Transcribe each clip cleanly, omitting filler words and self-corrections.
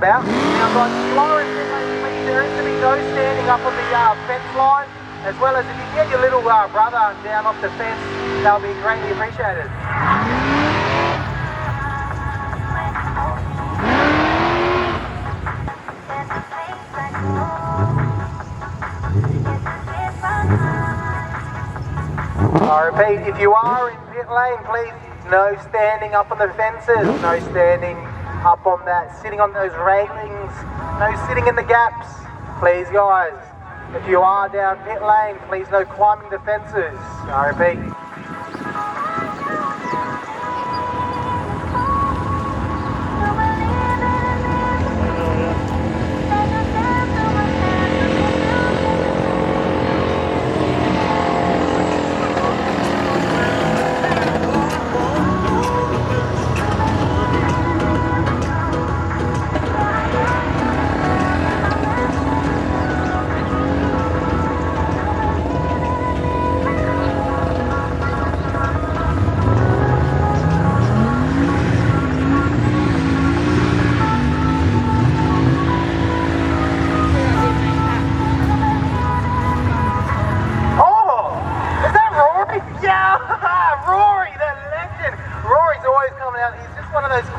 about. Now guys, if you are in pit lane, please, there is to be no standing up on the fence line, as well as if you get your little brother down off the fence, that'll be greatly appreciated. I repeat, if you are in pit lane, please, no standing up on the fences, no standing up on that, sitting on those railings, no sitting in the gaps, please guys. If you are down pit lane, please no climbing the fences, I repeat.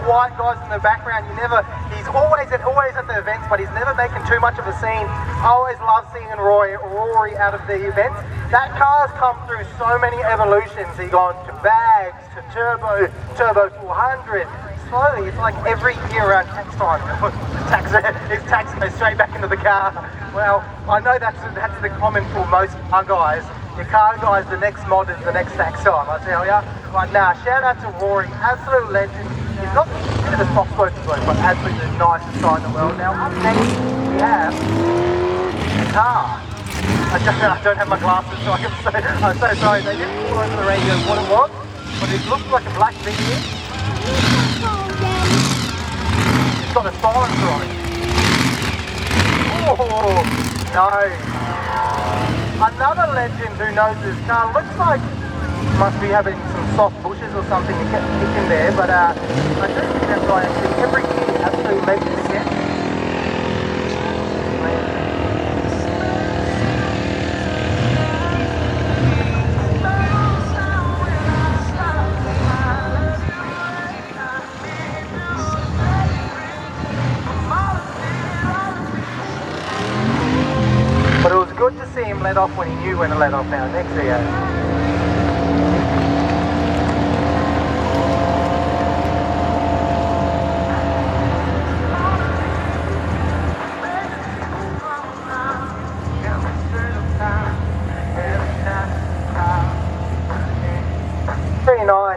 Quiet guys in the background, he's always at the events, but he's never making too much of a scene. I always love seeing Rory out of the events. That car's come through so many evolutions. He's gone to bags, to turbo 400. Slowly, it's like every year around tax time, his tax goes straight back into the car. Well, I know that's the common for most car guys. Your car guys, the next mod is the next tax time, I tell ya. But nah, shout out to Rory, absolute legend. He's not a bit of a soft-spoken bloke, but absolutely the nicest guy in the world. Now, up next, we have a car. I don't have my glasses, so I'm so sorry. They didn't call over the radio what it was, but it looked like a black Vicky. It's got a silencer on it. Oh, no. Another legend who knows this car looks like must be having some soft bushes or something to get in there, but I do think that guy actually every year absolutely legend again. But it was good to see him let off when he knew when to let off now. Next video.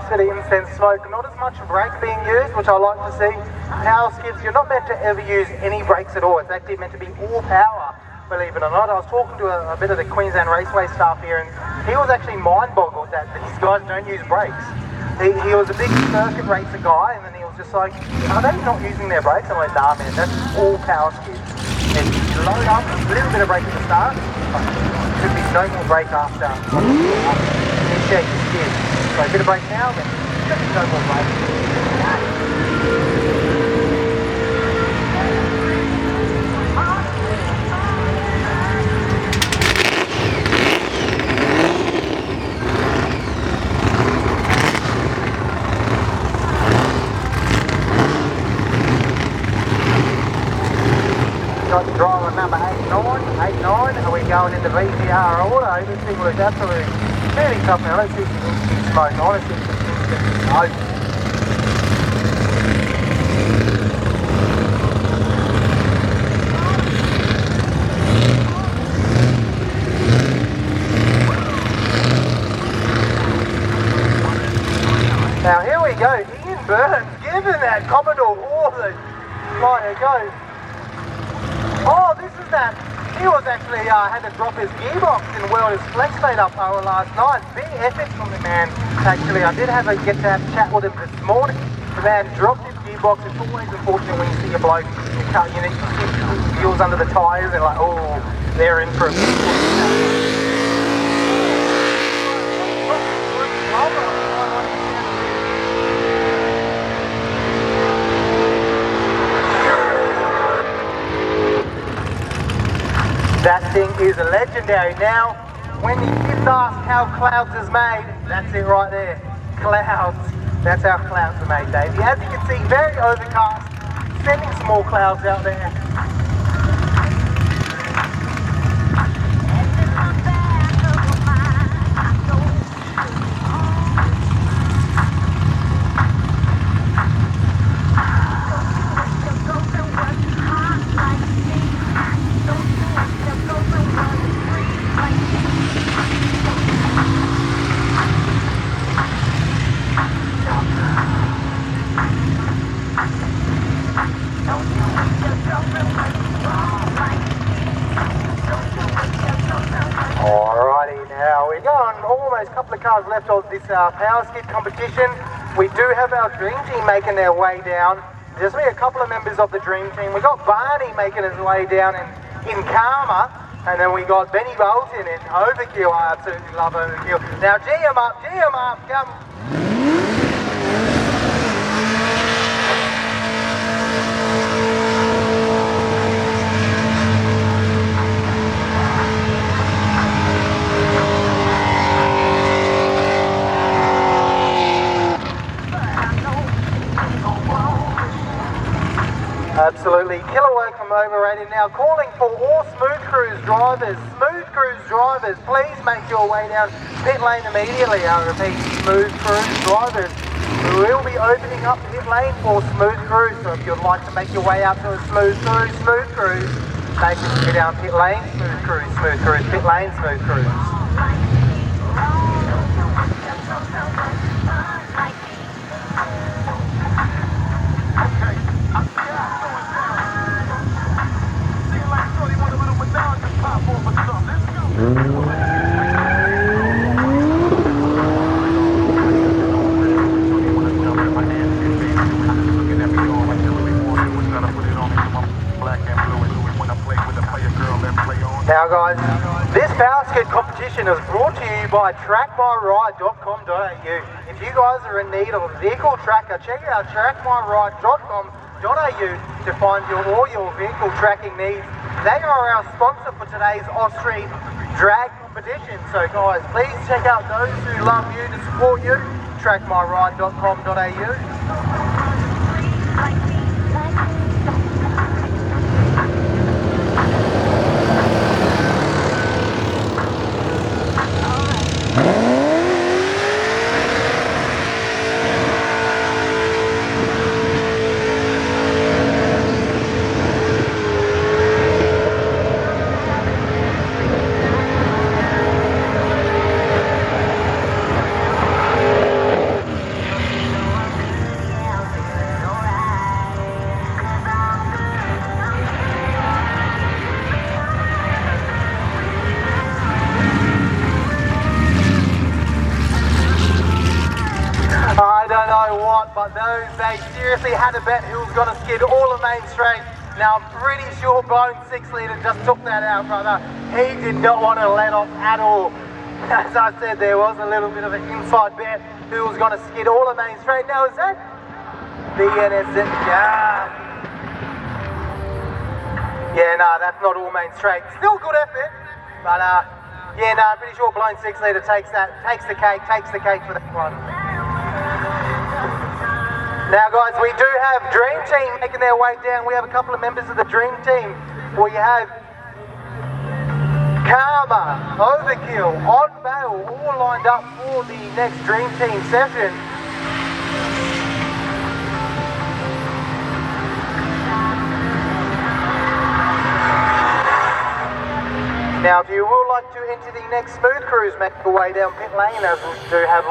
Bit of incense smoke, not as much brake being used, which I like to see. Power skids, you're not meant to ever use any brakes at all. It's actually meant to be all power, believe it or not. I was talking to a bit of the Queensland Raceway staff here, and he was actually mind-boggled that these guys don't use brakes. He was a big circuit racer guy, and then he was just like, are they not using their brakes? I'm like, nah man, that's all power skids. And you load up, a little bit of brake at the start, should be no more brake after. Initiate your skid. So a bit of brake now, then no more brake. Got driver number 89, are we going into VCR Auto? This thing looks absolutely fairly tough now. Let's see if we can see smoke. I want to see if we can see smoke. Now here we go, Ian Burns giving that Commodore all the line it goes. Oh, this is that. He was actually had to drop his gearbox and weld his flex plate up last night. Big effort from the man. Actually, I did get to have a chat with him this morning. The man dropped his gearbox. It's always unfortunate when you see a bloke, you see wheels under the tyres and like, oh, they're in for a big That thing is legendary. Now, when the kids ask how Clouds is made, that's it right there. Clouds. That's how Clouds are made, Davey. As you can see, very overcast, sending some more clouds out there. Alrighty, now we're going almost a couple of cars left of this power skid competition. We do have our dream team making their way down. There's a couple of members of the dream team. We got Barney making his way down in Karma, and then we got Benny Bolton in Overkill. I absolutely love Overkill. Now G 'em up, come. Absolutely, killer work from Overrated. Now calling for all Smooth Cruise drivers. Smooth Cruise drivers, please make your way down pit lane immediately. I repeat, Smooth Cruise drivers. We will be opening up pit lane for Smooth Cruise. So if you'd like to make your way out to a Smooth Cruise, make it go down pit lane, Smooth Cruise, pit lane, Smooth Cruise. Now guys, this power skid competition is brought to you by trackmyride.com.au. If you guys are in need of a vehicle tracker, check out trackmyride.com.au to find all your vehicle tracking needs. They are our sponsor for today's off-street drag competition. So guys, please check out those who love you to support you, trackmyride.com.au. But they seriously had a bet who was going to skid all of Main Street. Now I'm pretty sure Bone 6 Litre just took that out, brother. He did not want to let off at all. As I said, there was a little bit of an inside bet who was going to skid all of Main Street. Now is that BNS? Yeah, no, that's not all Main Street. Still good effort, but yeah, no, I'm pretty sure Blown 6 Litre takes the cake for that one. Now guys, we do have Dream Team making their way down. We have a couple of members of the Dream Team. We have Karma, Overkill, On Bail, all lined up for the next Dream Team session. Now if you would like to enter the next Smooth Cruise, make your way down pit lane as we do have